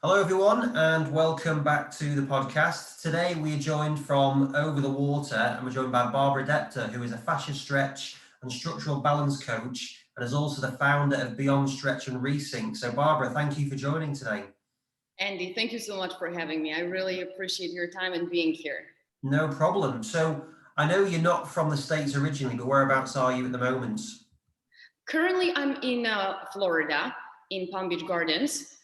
Hello, everyone, and welcome back to the podcast. Today, we are joined from over the water, and we're joined by Barbara Depta, who is a fascia stretch and structural balance coach, and is also the founder of Beyond Stretch and Resync. So, Barbara, thank you for joining today. Andy, thank you so much for having me. I really appreciate your time and being here. No problem. So, I know you're not from the States originally, but whereabouts are you at the moment? Currently, I'm in Florida, in Palm Beach Gardens.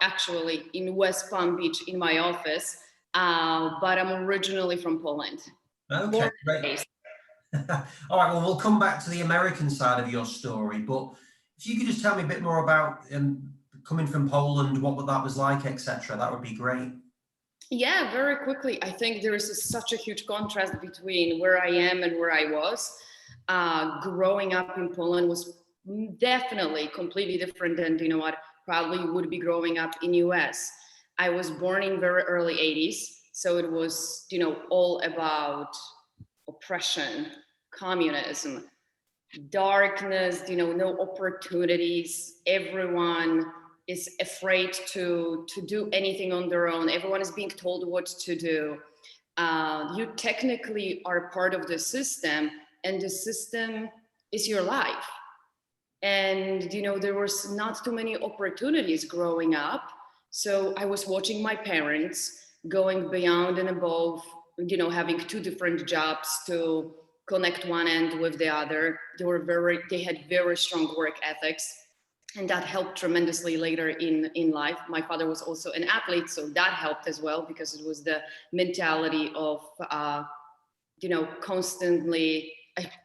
Actually, in West Palm Beach in my office, but I'm originally from Poland. Okay, great. All right, well, we'll come back to the American side of your story, but if you could just tell me a bit more about coming from Poland, what that was like, etc., that would be great. Yeah, very quickly. I think there is such a huge contrast between where I am and where I was. Growing up in Poland was definitely completely different than what probably would be growing up in US. I was born in very early 80s, so it was all about oppression, communism, darkness, no opportunities. Everyone is afraid to do anything on their own. Everyone is being told what to do. You technically are part of the system, and the system is your life. And there was not too many opportunities growing up, so I was watching my parents going beyond and above, having two different jobs to connect one end with the other. They had very strong work ethics, and that helped tremendously later in life. My father was also an athlete, so that helped as well, because it was the mentality of constantly.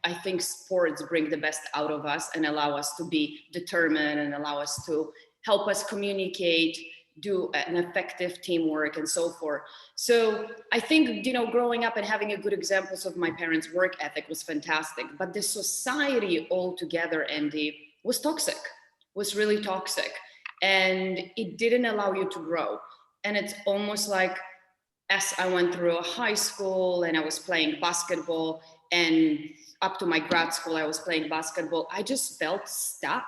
I think sports bring the best out of us and allow us to be determined and allow us to help us communicate, do an effective teamwork, and so forth. So I think growing up and having a good examples of my parents' work ethic was fantastic. But the society altogether, Andy, was toxic, was really toxic, and it didn't allow you to grow. And it's almost like, as I went through a high school and I was playing basketball, and up to my grad school I was playing basketball, I just felt stuck.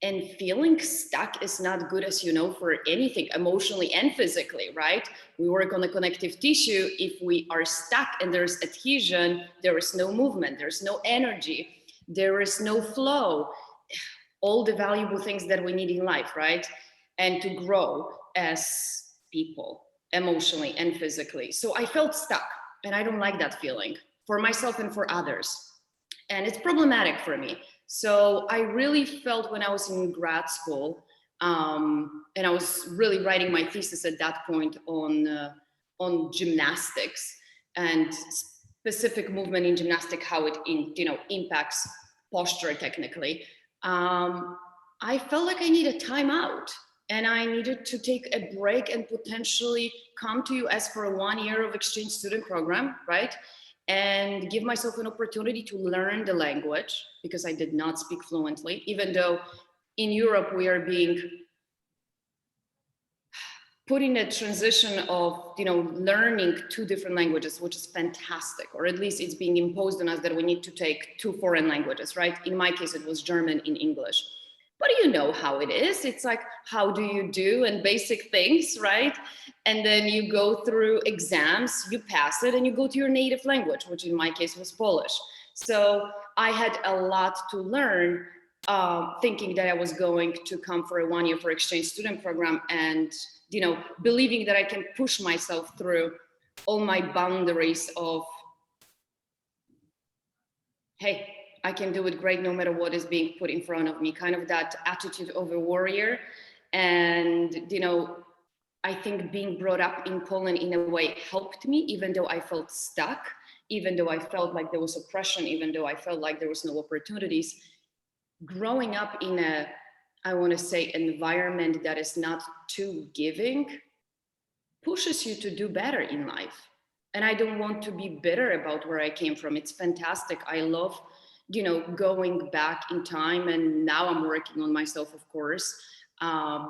And feeling stuck is not good, as for anything, emotionally and physically, right? We work on the connective tissue. If we are stuck and there's adhesion, there is no movement, there's no energy, there is no flow, all the valuable things that we need in life, right? And to grow as people, emotionally and physically. So I felt stuck, and I don't like that feeling for myself and for others. And it's problematic for me. So I really felt when I was in grad school, and I was really writing my thesis at that point on gymnastics and specific movement in gymnastics, how it impacts posture technically. I felt like I needed time out, and I needed to take a break and potentially come to US for a 1 year of exchange student program, right? And give myself an opportunity to learn the language, because I did not speak fluently, even though in Europe we are being put in a transition of learning two different languages, which is fantastic, or at least it's being imposed on us that we need to take two foreign languages, right? In my case, it was German and English. But you know how it is. It's like, how do you do, and basic things, right? And then you go through exams, you pass it, and you go to your native language, which in my case was Polish. So I had a lot to learn, thinking that I was going to come for a 1 year for exchange student program, and believing that I can push myself through all my boundaries of, hey, I can do it great no matter what is being put in front of me, kind of that attitude of a warrior. And I think being brought up in Poland in a way helped me, even though I felt stuck, even though I felt like there was oppression, even though I felt like there was no opportunities. Growing up in a, I want to say, environment that is not too giving pushes you to do better in life. And I don't want to be bitter about where I came from. It's fantastic. I love, going back in time, and now I'm working on myself, of course,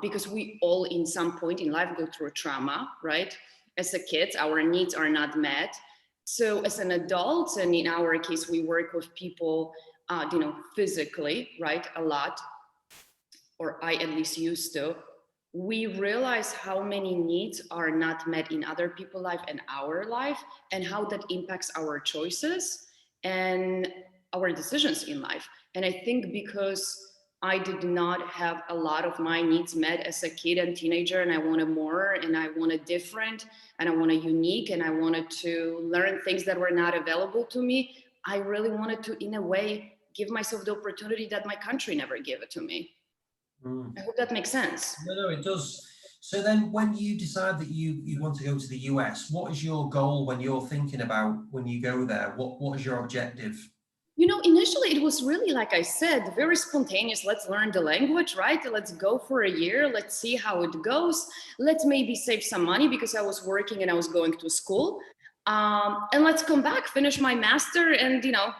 because we all, in some point in life, go through trauma, right? As a kid, our needs are not met. So as an adult, and in our case, we work with people, physically, right, a lot, or I at least used to. we realize how many needs are not met in other people's life and our life, and how that impacts our choices and our decisions in life. And I think because I did not have a lot of my needs met as a kid and teenager, and I wanted more, and I wanted different, and I wanted unique, and I wanted to learn things that were not available to me. I really wanted to, in a way, give myself the opportunity that my country never gave it to me. I hope that makes sense. No, it does. So then when you decide that you want to go to the US, what is your goal when you're thinking about when you go there? What is your objective? You know, initially it was really, like I said, very spontaneous. Let's learn the language, right? Let's go for a year. Let's see how it goes. Let's maybe save some money because I was working and I was going to school. And let's come back, finish my master, and, you know,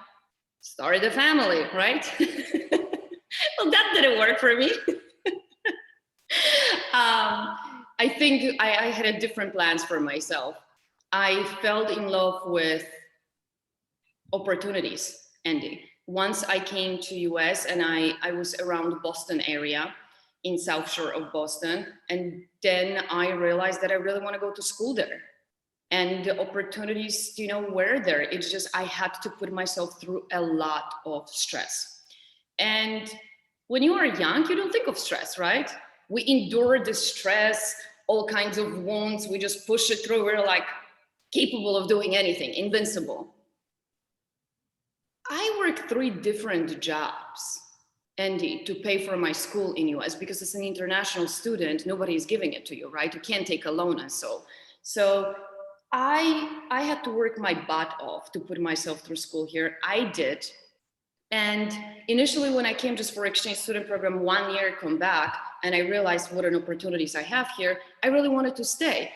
start a family, right? Well, that didn't work for me. I think I had a different plans for myself. I fell in love with opportunities, Andy. Once I came to US and I was around Boston area, in South Shore of Boston, and then I realized that I really want to go to school there. And the opportunities, you know, were there. It's just I had to put myself through a lot of stress. And when you are young, you don't think of stress, right? We endure the stress, all kinds of wounds. We just push it through. We're like capable of doing anything, invincible. I worked 3 different jobs, Andy, to pay for my school in US, because as an international student, nobody is giving it to you, right? You can't take a loan and so I had to work my butt off to put myself through school here. I did. And initially when I came just for exchange student program, 1 year, come back, and I realized what an opportunities I have here, I really wanted to stay.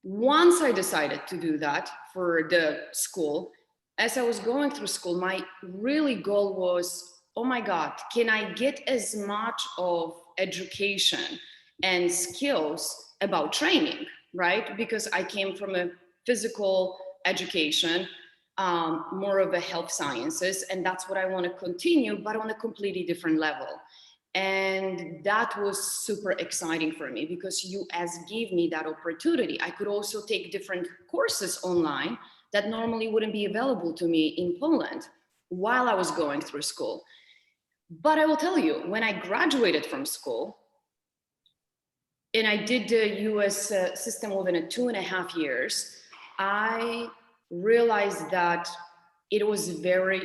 Once I decided to do that for the school, as I was going through school, my really goal was, oh my God, can I get as much of education and skills about training, right? Because I came from a physical education, more of a health sciences, and that's what I want to continue, but on a completely different level. And that was super exciting for me because US gave me that opportunity. I could also take different courses online that normally wouldn't be available to me in Poland while I was going through school. But I will tell you, when I graduated from school, and I did the US system within 2.5 years, I realized that it was very,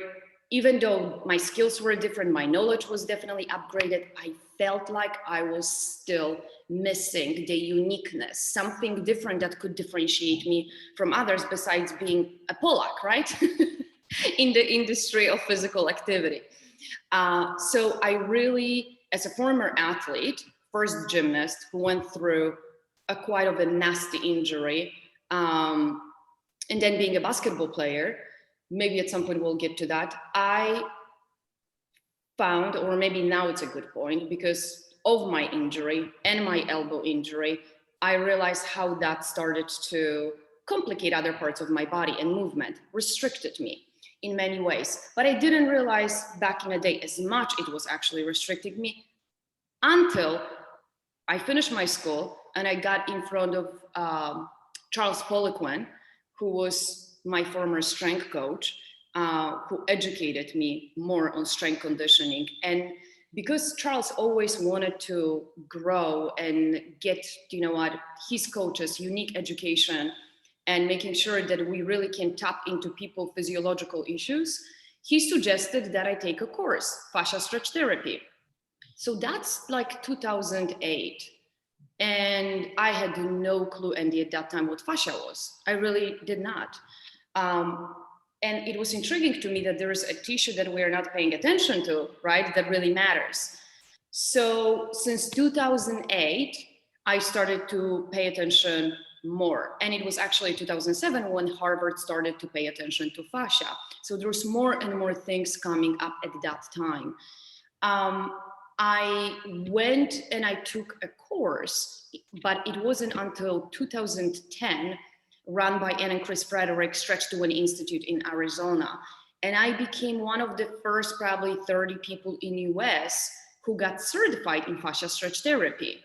even though my skills were different, my knowledge was definitely upgraded, I felt like I was still missing the uniqueness, something different that could differentiate me from others besides being a Polak, right? In the industry of physical activity. So I really, as a former athlete, first gymnast who went through quite of a nasty injury, and then being a basketball player, maybe at some point we'll get to that, I found, or maybe now it's a good point, because of my injury and my elbow injury, I realized how that started to complicate other parts of my body, and movement restricted me in many ways. But I didn't realize back in the day as much it was actually restricting me until I finished my school and I got in front of Charles Poliquin, who was my former strength coach, who educated me more on strength conditioning. And because Charles always wanted to grow and get, you know what, his coaches, unique education, and making sure that we really can tap into people's physiological issues, he suggested that I take a course, fascia stretch therapy. So that's like 2008. And I had no clue, Andy, at that time what fascia was. I really did not. And it was intriguing to me that there is a tissue that we are not paying attention to, right? That really matters. So since 2008, I started to pay attention more. And it was actually 2007 when Harvard started to pay attention to fascia. So there was more and more things coming up at that time. I went and I took a course, but it wasn't until 2010, run by Ann and Chris Frederick, Stretch to Win Institute in Arizona. And I became one of the first probably 30 people in US who got certified in fascia stretch therapy.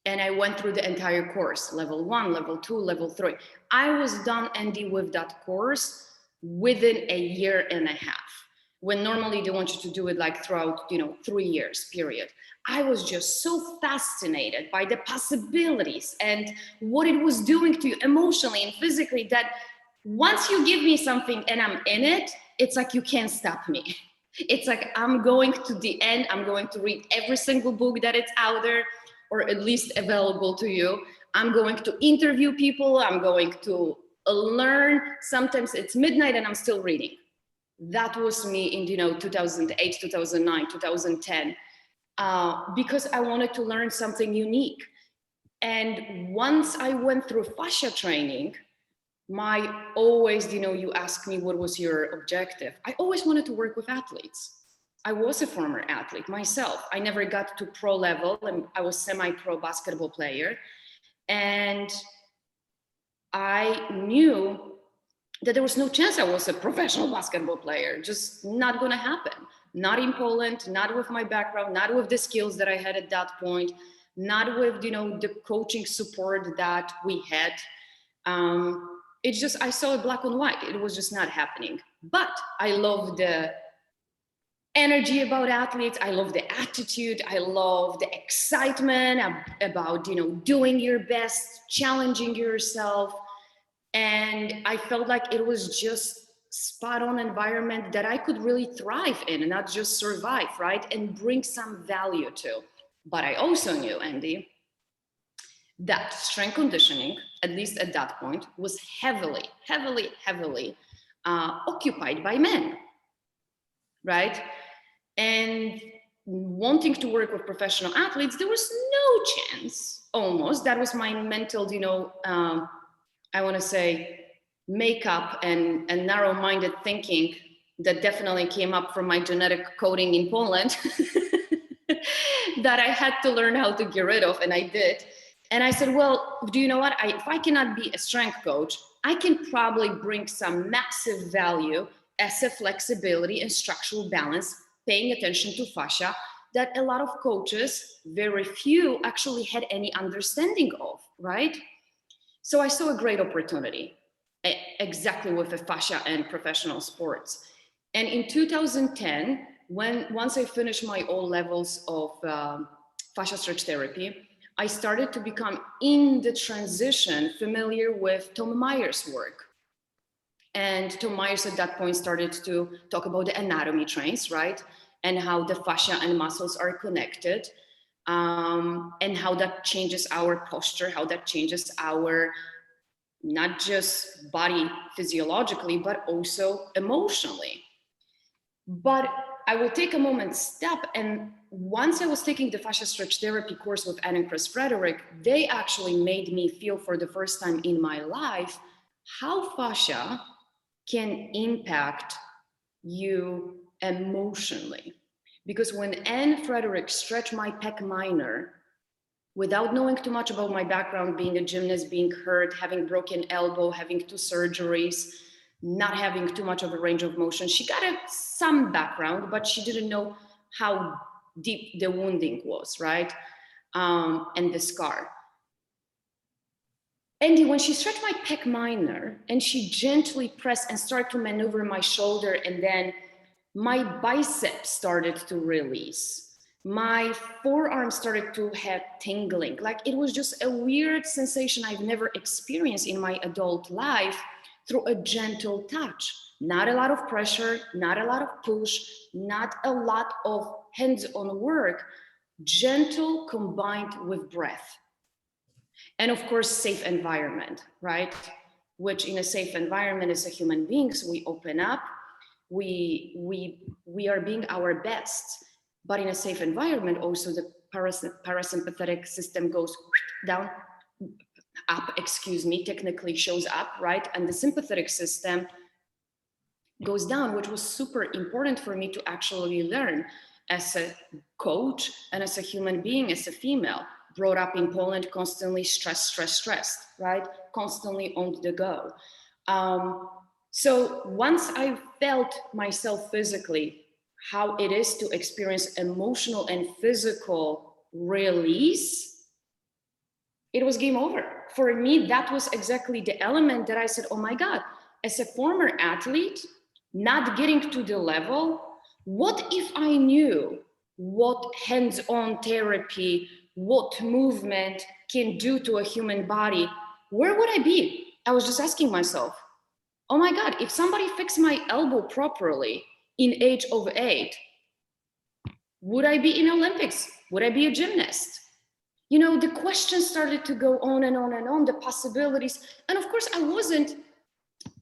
And I went through the entire course, level 1, level 2, level 3. I was done, Andy, with that course within a year and a half, when normally they want you to do it like throughout, 3 years period. I was just so fascinated by the possibilities and what it was doing to you emotionally and physically, that once you give me something and I'm in it, it's like you can't stop me. It's like I'm going to the end. I'm going to read every single book that it's out there, or at least available to you. I'm going to interview people. I'm going to learn. Sometimes it's midnight and I'm still reading. That was me in 2008, 2009, 2010, because I wanted to learn something unique. And once I went through fascia training, my always, you ask me what was your objective. I always wanted to work with athletes. I was a former athlete myself. I never got to pro level, and I was semi-pro basketball player. And I knew that there was no chance I was a professional basketball player. Just not gonna happen. Not in Poland, not with my background, not with the skills that I had at that point, not with, the coaching support that we had. It's just, I saw it black and white. It was just not happening. But I love the energy about athletes. I love the attitude. I love the excitement about, doing your best, challenging yourself. And I felt like it was just spot on environment that I could really thrive in and not just survive, right? And bring some value to. But I also knew, Andy, that strength conditioning, at least at that point, was heavily occupied by men, right? And wanting to work with professional athletes, there was no chance, almost. That was my mental, I want to say, makeup and narrow-minded thinking that definitely came up from my genetic coding in Poland that I had to learn how to get rid of, and I did. And I said, well, do you know what? If I cannot be a strength coach, I can probably bring some massive value as a flexibility and structural balance, paying attention to fascia, that a lot of coaches, very few, actually had any understanding of, right? So I saw a great opportunity, exactly with the fascia and professional sports. And in 2010, once I finished my all levels of fascia stretch therapy, I started to become, in the transition, familiar with Tom Meyer's work. And Tom Myers at that point started to talk about the anatomy trains, right? And how the fascia and muscles are connected, and how that changes our posture, how that changes our, not just body physiologically, but also emotionally. But I will take a moment step, and once I was taking the fascia stretch therapy course with Anne and Chris Frederick, they actually made me feel for the first time in my life how fascia can impact you emotionally. Because when Anne Frederick stretched my pec minor, without knowing too much about my background, being a gymnast, being hurt, having broken elbow, having 2 surgeries, not having too much of a range of motion. She got some background, but she didn't know how deep the wounding was, right? And the scar. Andy, when she stretched my pec minor and she gently pressed and started to maneuver my shoulder, and then my biceps started to release. My forearm started to have tingling. Like, it was just a weird sensation I've never experienced in my adult life, through a gentle touch. Not a lot of pressure, not a lot of push, not a lot of hands-on work, gentle combined with breath. And of course, safe environment, right? Which, in a safe environment, as a human beings, we open up, we are being our best. But in a safe environment, also the parasympathetic system goes down, up, technically shows up, right? And the sympathetic system goes down, which was super important for me to actually learn as a coach and as a human being, as a female, brought up in Poland, constantly stressed, right? Constantly on the go. So once I felt myself physically, how it is to experience emotional and physical release, it was game over. For me, that was exactly the element that I said, oh my God, as a former athlete, not getting to the level, what if I knew what hands-on therapy, what movement can do to a human body? Where would I be? I was just asking myself, oh my God, if somebody fixed my elbow properly in age of 8, would I be in Olympics? Would I be a gymnast? You know, the questions started to go on and on and on, the possibilities. And of course, I wasn't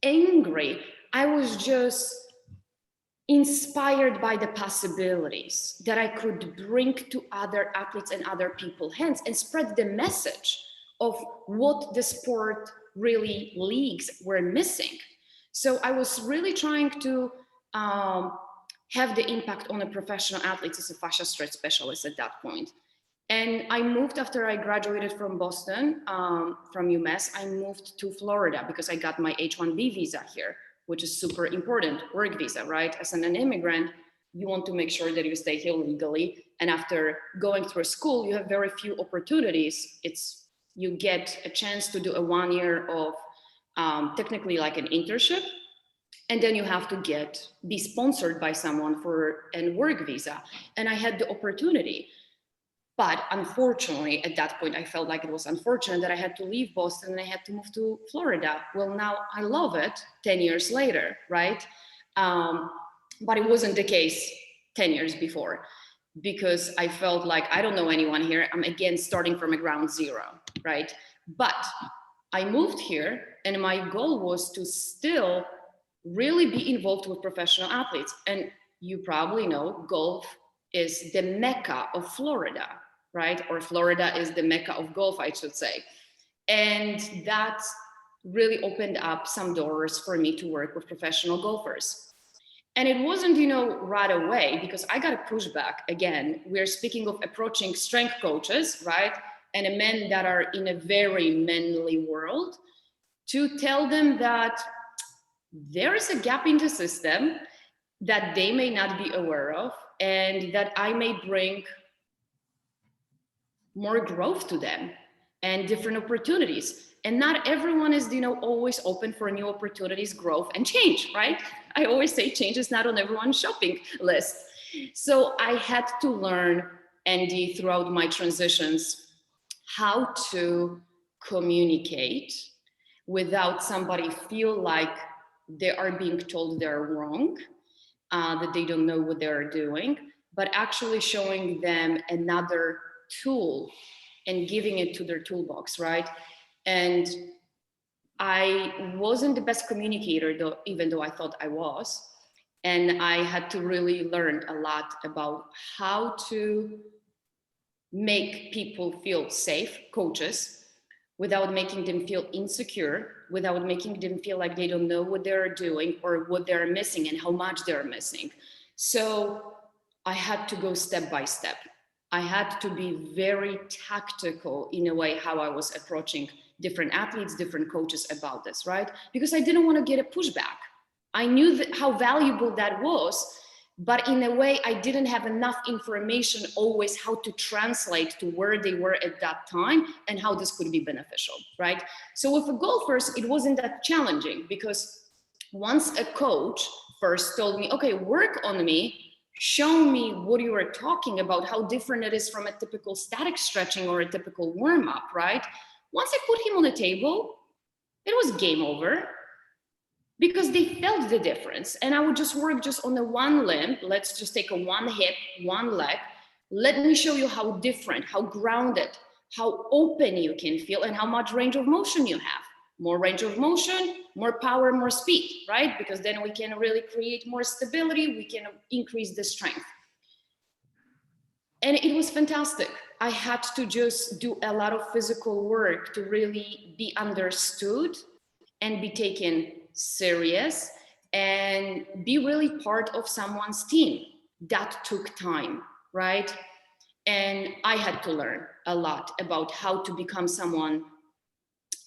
angry. I was just inspired by the possibilities that I could bring to other athletes and other people's hands and spread the message of what the sport really leagues were missing. So I was really trying to have the impact on a professional athletes as a fascia stretch specialist at that point. And I moved after I graduated from Boston, from UMass. I moved to Florida because I got my H-1B visa here, which is super important, work visa, right? As an immigrant, you want to make sure that you stay here legally. And after going through school, you have very few opportunities. You get a chance to do a 1 year of technically like an internship. And then you have to be sponsored by someone for a work visa. And I had the opportunity. But unfortunately, at that point, I felt like it was unfortunate that I had to leave Boston and I had to move to Florida. Well, now I love it 10 years later, right? But it wasn't the case 10 years before because I felt like I don't know anyone here. I'm again starting from a ground zero, right? But I moved here and my goal was to still really be involved with professional athletes. And you probably know golf is the mecca of Florida, right? Or Florida is the mecca of golf, I should say. And that really opened up some doors for me to work with professional golfers. And it wasn't, right away, because I got a pushback. Again, we're speaking of approaching strength coaches, right? And men that are in a very manly world, to tell them that there is a gap in the system that they may not be aware of, and that I may bring more growth to them and different opportunities. And not everyone is, always open for new opportunities, growth, and change, right? I always say change is not on everyone's shopping list. So I had to learn, Andy, throughout my transitions, how to communicate without somebody feel like they are being told they're wrong, that they don't know what they're doing, but actually showing them another tool and giving it to their toolbox, right? And I wasn't the best communicator, though, even though I thought I was. And I had to really learn a lot about how to make people feel safe, coaches, without making them feel insecure, without making them feel like they don't know what they're doing or what they're missing and how much they're missing. So I had to go step by step. I had to be very tactical in a way how I was approaching different athletes, different coaches about this, right? Because I didn't want to get a pushback. I knew how valuable that was, but in a way, I didn't have enough information always how to translate to where they were at that time and how this could be beneficial, right? So with the golfers, it wasn't that challenging because once a coach first told me, okay, work on me, show me what you are talking about, how different it is from a typical static stretching or a typical warm-up, right? Once I put him on the table, it was game over, because they felt the difference. And I would just work just on the one limb. Let's just take a one hip, one leg. Let me show you how different, how grounded, how open you can feel and how much range of motion you have. More range of motion, more power, more speed, right? Because then we can really create more stability. We can increase the strength. And it was fantastic. I had to just do a lot of physical work to really be understood and be taken serious and be really part of someone's team. That took time, right? And I had to learn a lot about how to become someone's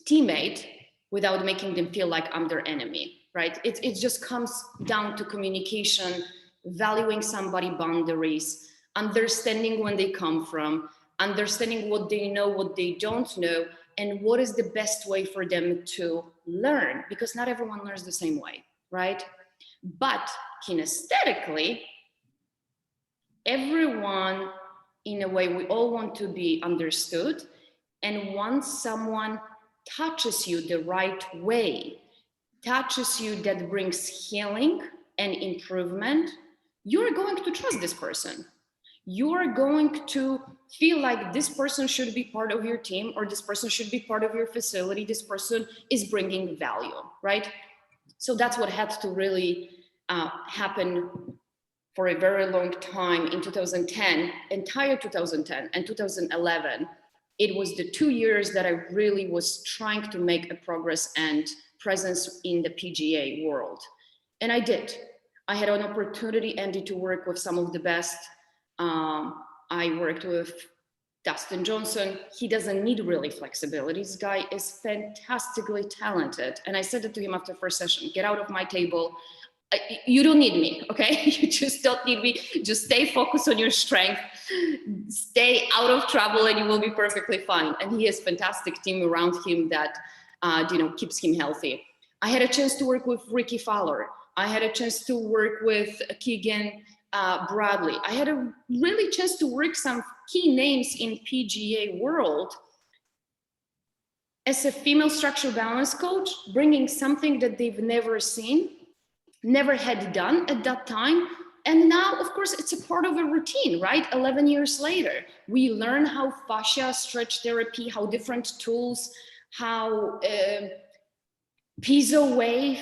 teammate without making them feel like I'm their enemy, right? It just comes down to communication, valuing somebody's boundaries, understanding when they come from, understanding what they know, what they don't know, and what is the best way for them to learn, because not everyone learns the same way, right? But kinesthetically, everyone, in a way, we all want to be understood. And once someone touches you the right way, touches you that brings healing and improvement, you're going to trust this person. You're going to feel like this person should be part of your team, or this person should be part of your facility. This person is bringing value, right? So that's what had to really happen for a very long time in 2010, entire 2010 and 2011. It was the 2 years that I really was trying to make a progress and presence in the PGA world. And I did. I had an opportunity, Andy, to work with some of the best. I worked with Dustin Johnson. He doesn't need really flexibility. This guy is fantastically talented. And I said it to him after first session, get out of my table. You don't need me, okay? You just don't need me. Just stay focused on your strength, stay out of trouble, and you will be perfectly fine. And he has a fantastic team around him that, keeps him healthy. I had a chance to work with Ricky Fowler. I had a chance to work with Keegan Bradley. I had a really chance to work some key names in PGA world as a female structural balance coach, bringing something that they've never seen, never had done at that time. And now, of course, it's a part of a routine, right? 11 years later, we learn how fascia, stretch therapy, how different tools, how piezo wave,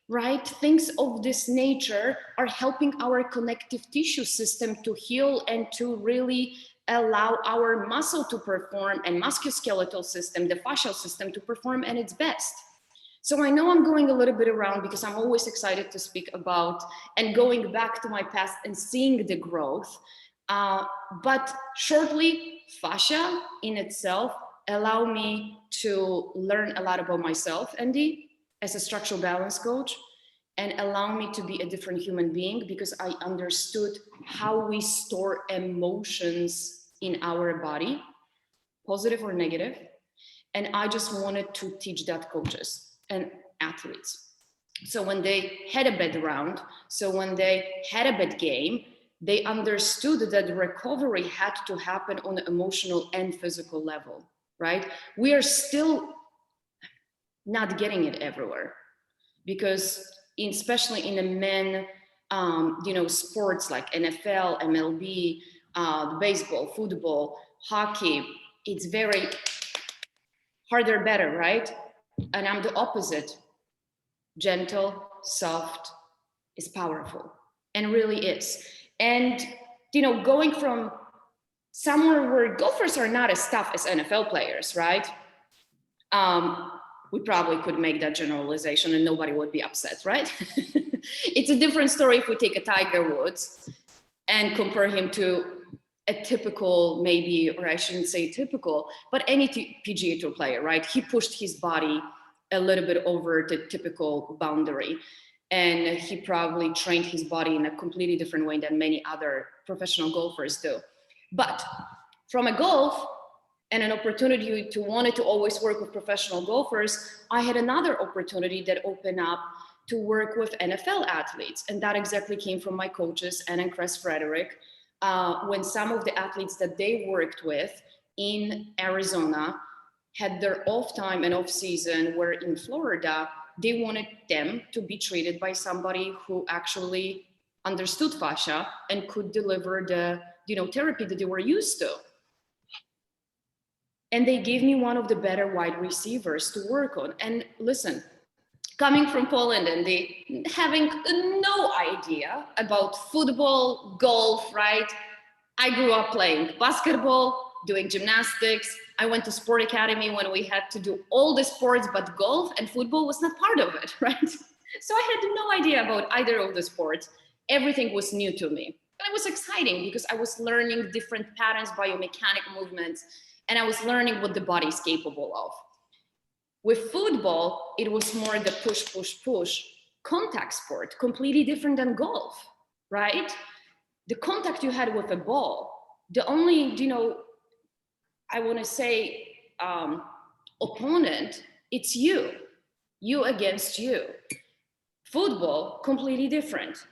right? Things of this nature are helping our connective tissue system to heal and to really allow our muscle to perform, and musculoskeletal system, the fascial system, to perform at its best. So I know I'm going a little bit around because I'm always excited to speak about and going back to my past and seeing the growth. But shortly, fascia in itself allowed me to learn a lot about myself, Andy, as a structural balance coach, and allow me to be a different human being, because I understood how we store emotions in our body, positive or negative. And I just wanted to teach that coaches and athletes. So when they had a bad round, so when they had a bad game, they understood that recovery had to happen on an emotional and physical level, right? We are still not getting it everywhere, because especially in the men, sports like NFL, MLB, baseball, football, hockey, it's very harder, better, right? And I'm the opposite. Gentle, soft is powerful, and really is. And, going from somewhere where golfers are not as tough as NFL players, right? We probably could make that generalization and nobody would be upset, right? It's a different story if we take a Tiger Woods and compare him to a typical, maybe, or I shouldn't say typical, but any PGA Tour player, right? He pushed his body a little bit over the typical boundary, and he probably trained his body in a completely different way than many other professional golfers do. But from a golf and an opportunity to wanted to always work with professional golfers, I had another opportunity that opened up to work with NFL athletes. And that exactly came from my coaches, Ann and Chris Frederick, when some of the athletes that they worked with in Arizona had their off time and off season were in Florida, they wanted them to be treated by somebody who actually understood fascia and could deliver the therapy that they were used to. And they gave me one of the better wide receivers to work on. And listen, coming from Poland and having no idea about football, golf, right? I grew up playing basketball, doing gymnastics. I went to sport academy when we had to do all the sports, but golf and football was not part of it, right? So I had no idea about either of the sports. Everything was new to me. And it was exciting because I was learning different patterns, biomechanic movements, and I was learning what the body is capable of. With football, it was more the push, push, push contact sport, completely different than golf, right? The contact you had with a ball, the only, I want to say, opponent, it's you against you. Football, completely different.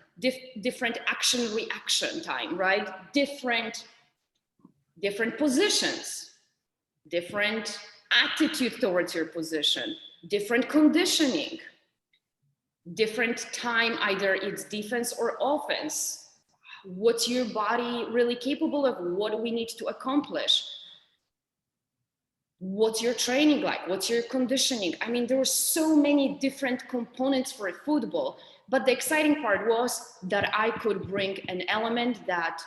Different action reaction time, right? Different positions, different attitude towards your position, different conditioning, different time, either it's defense or offense. What's your body really capable of? What do we need to accomplish? What's your training like? What's your conditioning? I mean, there were so many different components for football, but the exciting part was that I could bring an element that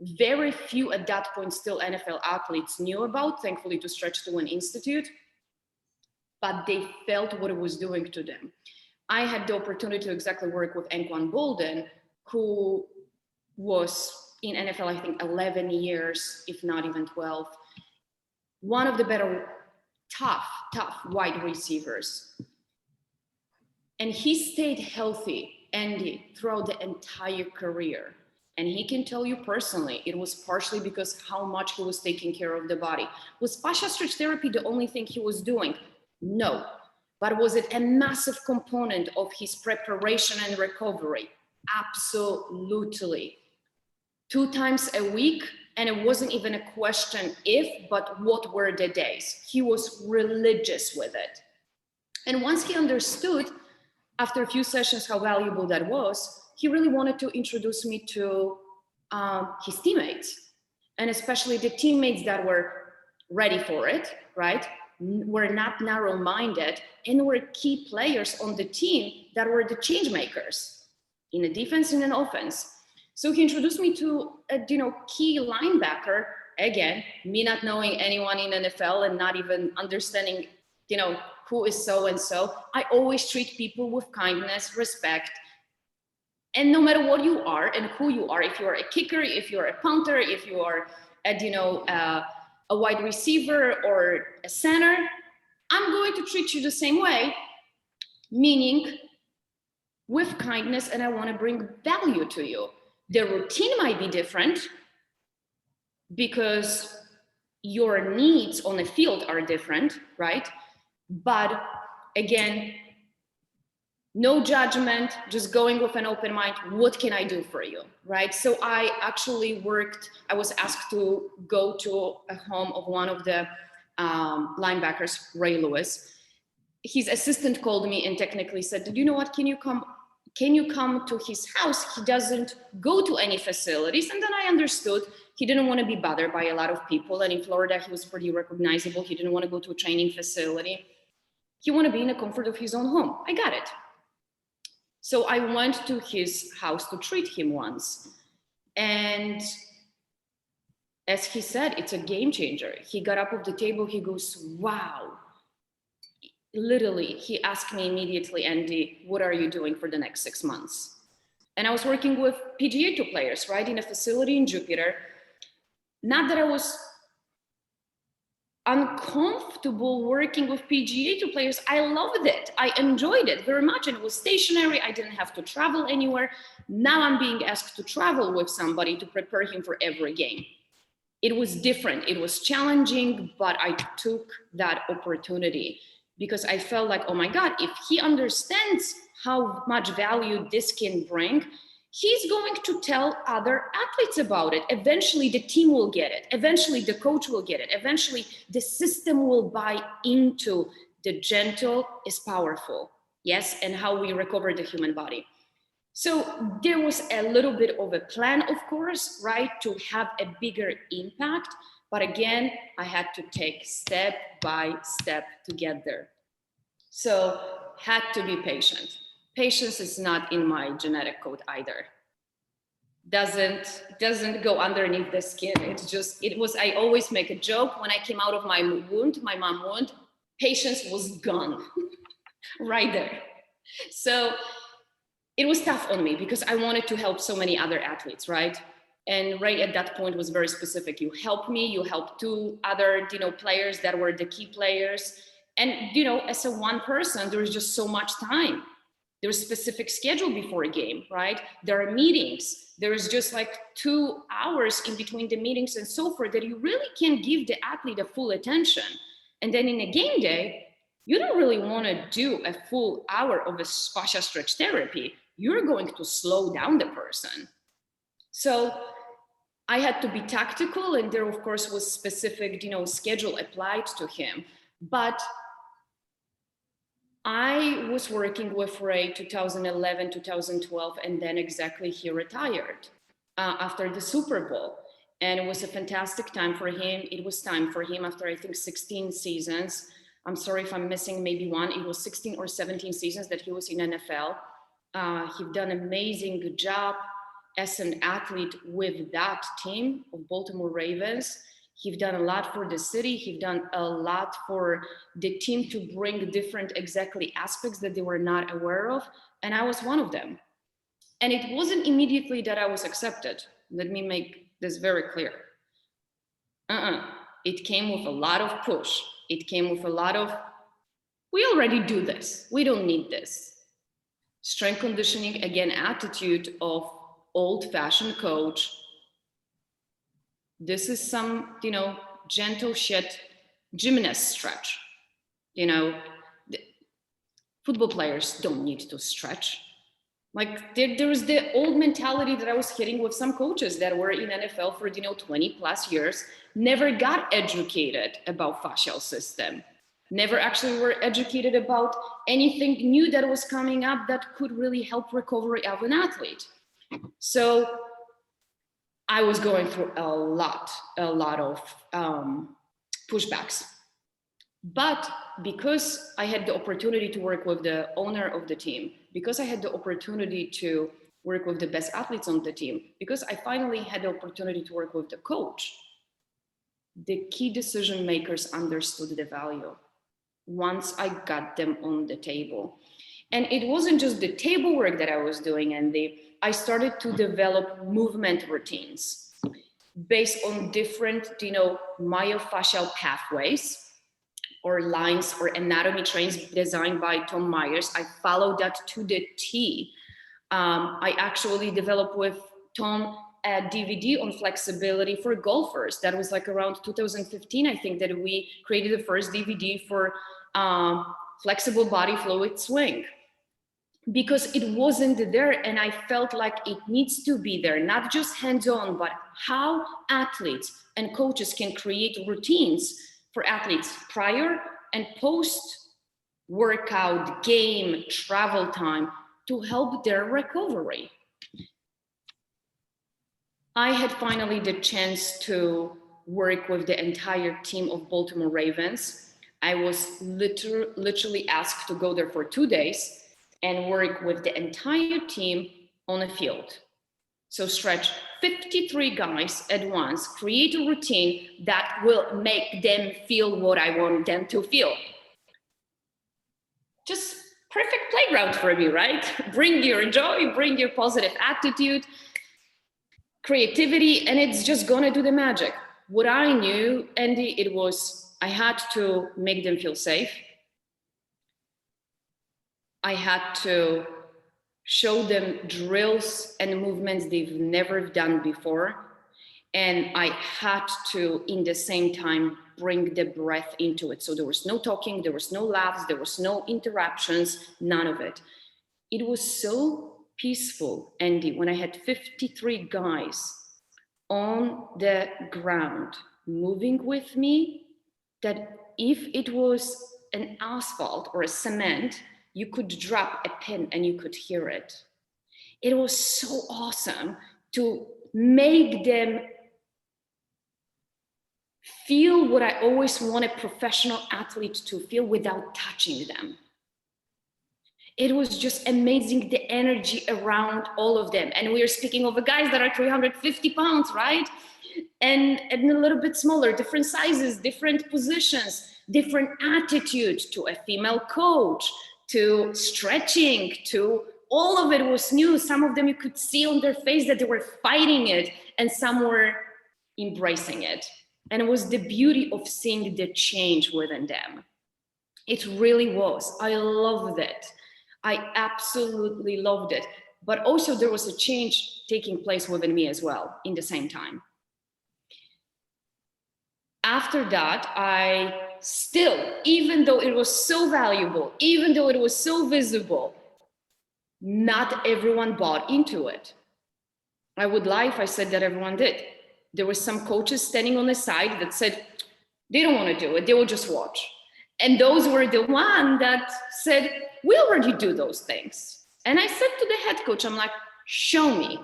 very few at that point still NFL athletes knew about, thankfully to Stretch to an Institute, but they felt what it was doing to them. I had the opportunity to exactly work with Anquan Bolden, who was in NFL, I think 11 years, if not even 12. One of the better, tough wide receivers. And he stayed healthy, Andy, throughout the entire career. And he can tell you personally, it was partially because how much he was taking care of the body. Was fascia stretch therapy the only thing he was doing? No. But was it a massive component of his preparation and recovery? Absolutely. 2 times a week, and it wasn't even a question if, but what were the days. He was religious with it. And once he understood, after a few sessions, how valuable that was, he really wanted to introduce me to his teammates, and especially the teammates that were ready for it, right? Were not narrow-minded and were key players on the team that were the change makers in the defense and in offense. So he introduced me to a key linebacker. Again, me not knowing anyone in NFL and not even understanding who is so and so. I always treat people with kindness, respect. And no matter what you are and who you are, if you're a kicker, if you're a punter, if you are a wide receiver or a center, I'm going to treat you the same way, meaning with kindness, and I want to bring value to you. The routine might be different because your needs on the field are different, right? But again, no judgment, just going with an open mind. What can I do for you, right? So I actually I was asked to go to a home of one of the linebackers, Ray Lewis. His assistant called me and technically said, "Do you know what, can you come to his house? He doesn't go to any facilities." And then I understood he didn't want to be bothered by a lot of people. And in Florida, he was pretty recognizable. He didn't want to go to a training facility. He wanted to be in the comfort of his own home. I got it. So I went to his house to treat him once. And as he said, it's a game changer. He got up off the table. He goes, "Wow." Literally, he asked me immediately, "Andy, what are you doing for the next 6 months?" And I was working with PGA Tour players, right, in a facility in Jupiter. Not that I was uncomfortable working with PGA Tour players. I loved it. I enjoyed it very much. And it was stationary. I didn't have to travel anywhere. Now I'm being asked to travel with somebody to prepare him for every game. It was different. It was challenging, but I took that opportunity because I felt like, oh my God, if he understands how much value this can bring, he's going to tell other athletes about it. Eventually the team will get it. Eventually the coach will get it. Eventually the system will buy into the gentle is powerful. Yes, and how we recover the human body. So there was a little bit of a plan, of course, right, to have a bigger impact. But again, I had to take step by step to get there. So had to be patient. Patience is not in my genetic code either. Doesn't go underneath the skin. I always make a joke when I came out of my wound, my mom wound, patience was gone right there. So it was tough on me because I wanted to help so many other athletes, right? And Ray at that point was very specific. You help me, you help 2 other, players that were the key players. And, as a one person, there was just so much time. There's specific schedule before a game, right? There are meetings. There's just like 2 hours in between the meetings and so forth that you really can't give the athlete a full attention. And then in a game day, you don't really want to do a full hour of a fascia stretch therapy. You're going to slow down the person. So I had to be tactical, and there, of course, was specific, schedule applied to him. But I was working with Ray 2011, 2012, and then exactly he retired after the Super Bowl. And it was a fantastic time for him. It was time for him after, I think, 16 seasons. I'm sorry if I'm missing maybe one. It was 16 or 17 seasons that he was in NFL. He's done an amazing job as an athlete with that team of Baltimore Ravens. He's done a lot for the city. He's done a lot for the team to bring different exactly aspects that they were not aware of. And I was one of them. And it wasn't immediately that I was accepted. Let me make this very clear. It came with a lot of push. It came with a lot of, we already do this. We don't need this. Strength conditioning, again, attitude of old-fashioned coach. This is some, gentle shit gymnast stretch. Football players don't need to stretch. Like there was the old mentality that I was hitting with some coaches that were in NFL for 20 plus years, never got educated about fascial system, never actually were educated about anything new that was coming up that could really help recovery of an athlete. So I was going through a lot of pushbacks. But because I had the opportunity to work with the owner of the team, because I had the opportunity to work with the best athletes on the team, because I finally had the opportunity to work with the coach, the key decision makers understood the value once I got them on the table. And it wasn't just the table work that I was doing, and I started to develop movement routines based on different, myofascial pathways or lines or anatomy trains designed by Tom Myers. I followed that to the T. I actually developed with Tom a DVD on flexibility for golfers. That was like around 2015, I think, that we created the first DVD for flexible body fluid swing. Because it wasn't there, and I felt like it needs to be there, not just hands-on, but how athletes and coaches can create routines for athletes prior and post workout, game, travel time to help their recovery. I had finally the chance to work with the entire team of Baltimore Ravens. I was literally asked to go there for 2 days and work with the entire team on a field. So stretch 53 guys at once, create a routine that will make them feel what I want them to feel. Just perfect playground for me, right? Bring your joy, bring your positive attitude, creativity, and it's just gonna do the magic. What I knew, Andy, it was I had to make them feel safe. I had to show them drills and movements they've never done before. And I had to, in the same time, bring the breath into it. So there was no talking, there was no laughs, there was no interruptions, none of it. It was so peaceful, Andy, when I had 53 guys on the ground moving with me, that if it was an asphalt or a cement, you could drop a pin and you could hear it. It was so awesome to make them feel what I always want a professional athlete to feel without touching them. It was just amazing, the energy around all of them. And we are speaking of guys that are 350 pounds, right? And a little bit smaller, different sizes, different positions, different attitude, to a female coach, to stretching, to all of it was new. Some of them you could see on their face that they were fighting it, and some were embracing it. And it was the beauty of seeing the change within them. It really was. I loved it. I absolutely loved it. But also there was a change taking place within me as well in the same time. After that, I still, even though it was so valuable, even though it was so visible, not everyone bought into it. I would lie if I said that everyone did. There were some coaches standing on the side that said, they don't want to do it, they will just watch. And those were the one that said, we already do those things. And I said to the head coach, I'm like, show me,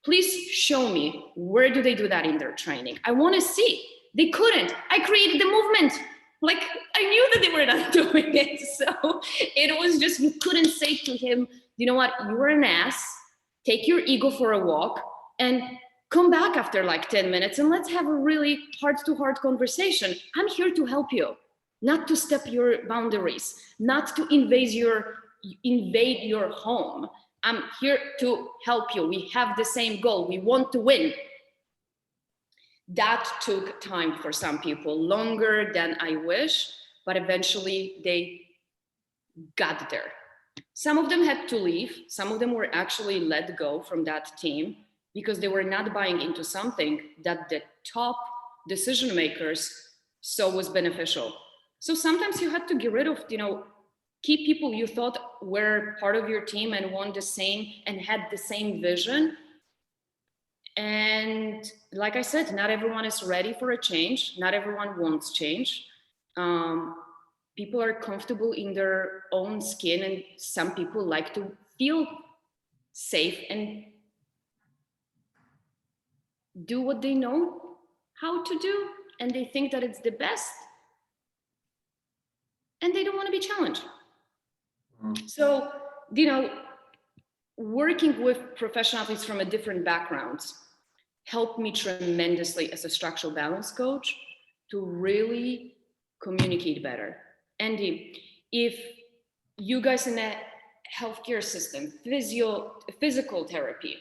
please show me, where do they do that in their training? I want to see. They couldn't. I created the movement. Like, I knew that they were not doing it. So it was just, you couldn't say to him, you know what, you're an ass, take your ego for a walk and come back after like 10 minutes and let's have a really heart-to-heart conversation. I'm here to help you, not to step your boundaries, not to invade your home. I'm here to help you. We have the same goal. We want to win. That took time for some people, longer than I wish, but eventually they got there. Some of them had to leave. Some of them were actually let go from that team because they were not buying into something that the top decision makers saw was beneficial. So sometimes you had to get rid of, key people you thought were part of your team and want the same and had the same vision. And like I said, not everyone is ready for a change. Not everyone wants change. People are comfortable in their own skin, and some people like to feel safe and do what they know how to do, and they think that it's the best, and they don't want to be challenged. So, working with professional athletes from a different backgrounds helped me tremendously as a structural balance coach to really communicate better. Andy, if you guys in a healthcare system, physical therapy,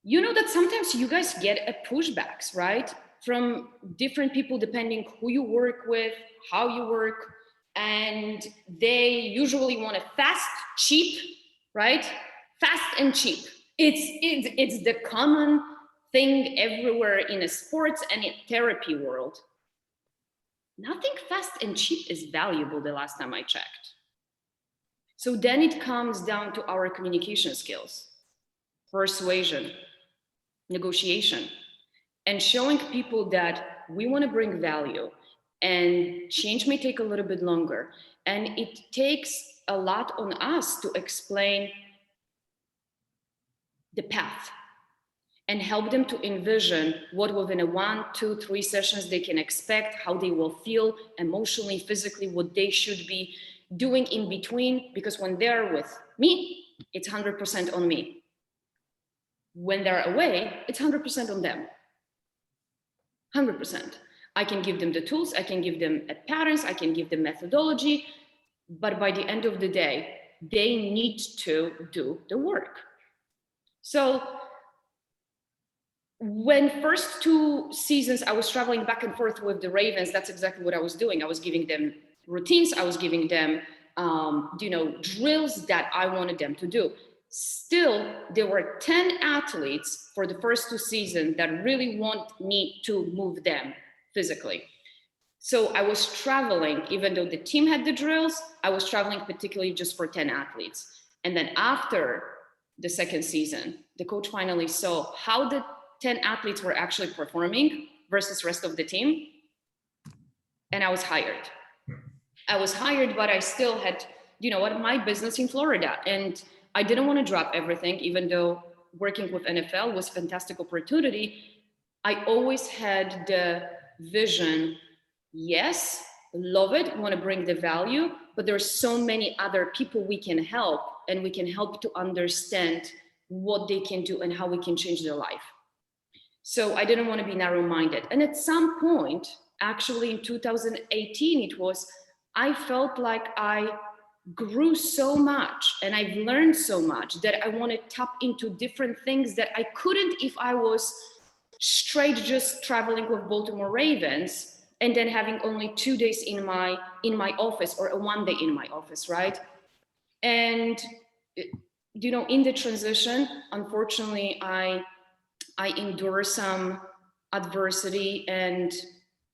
you know that sometimes you guys get a pushbacks, right? From different people, depending who you work with, how you work, and they usually want it fast, cheap, right? Fast and cheap. It's the common thing everywhere in a sports and in therapy world. Nothing fast and cheap is valuable the last time I checked. So then it comes down to our communication skills, persuasion, negotiation, and showing people that we want to bring value, and change may take a little bit longer. And it takes a lot on us to explain the path and help them to envision what within a 1, 2, 3 sessions they can expect, how they will feel emotionally, physically, what they should be doing in between. Because when they're with me, it's 100% on me. When they're away, it's 100% on them. 100%. I can give them the tools, I can give them patterns, I can give them methodology, but by the end of the day, they need to do the work. So when first 2 seasons I was traveling back and forth with the Ravens, that's exactly what I was doing. I was giving them routines, I was giving them drills that I wanted them to do. Still, there were 10 athletes for the first 2 seasons that really want me to move them physically. So I was traveling, even though the team had the drills, I was traveling particularly just for 10 athletes. And then after the second season, the coach finally saw how the 10 athletes were actually performing versus rest of the team. And I was hired. But I still had, my business in Florida. And I didn't want to drop everything, even though working with NFL was a fantastic opportunity. I always had the vision, yes, love it, want to bring the value, but there's so many other people we can help, and we can help to understand what they can do and how we can change their life. So I didn't want to be narrow-minded. And at some point, actually in 2018, I felt like I grew so much and I've learned so much that I want to tap into different things that I couldn't if I was straight just traveling with Baltimore Ravens and then having only 2 days in my office, or a 1 day in my office, right? And, in the transition, unfortunately, I endure some adversity, and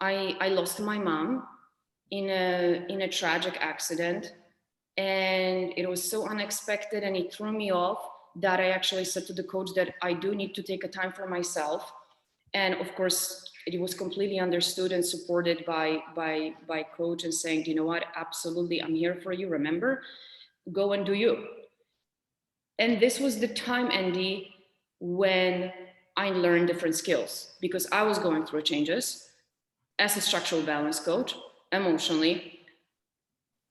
I lost my mom in a tragic accident. And it was so unexpected, and it threw me off, that I actually said to the coach that I do need to take a time for myself. And of course, it was completely understood and supported by coach, and saying, you know what, absolutely, I'm here for you. Remember, go and do you. And this was the time, Andy, when I learned different skills, because I was going through changes as a structural balance coach, emotionally.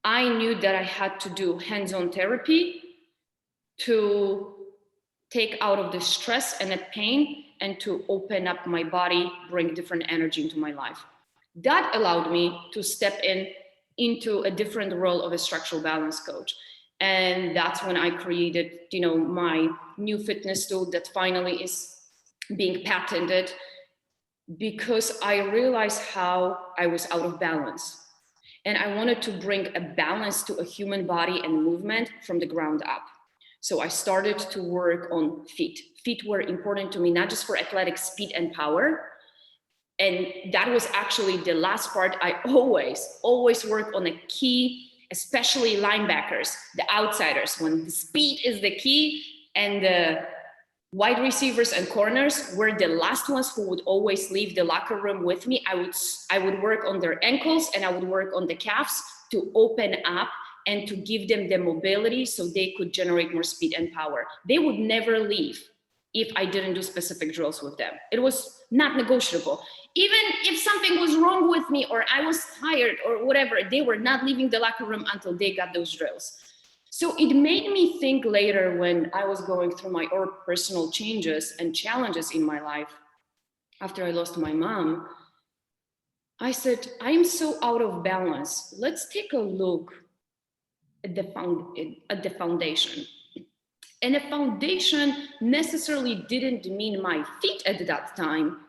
I knew that I had to do hands-on therapy to take out of the stress and the pain, and to open up my body, bring different energy into my life. That allowed me to step into a different role of a structural balance coach. And that's when I created, my new fitness tool that finally is being patented, because I realized how I was out of balance. And I wanted to bring a balance to a human body and movement from the ground up. So I started to work on feet. Feet were important to me, not just for athletic speed and power. And that was actually the last part. I always work on a key, especially linebackers, the outsiders, when the speed is the key, and the wide receivers and corners were the last ones who would always leave the locker room with me. I would work on their ankles, and I would work on the calves to open up and to give them the mobility so they could generate more speed and power. They would never leave if I didn't do specific drills with them. It was not negotiable. Even if something was wrong with me, or I was tired or whatever, they were not leaving the locker room until they got those drills. So it made me think later, when I was going through my own personal changes and challenges in my life after I lost my mom, I said, I am so out of balance. Let's take a look at the foundation. And the foundation necessarily didn't mean my feet at that time,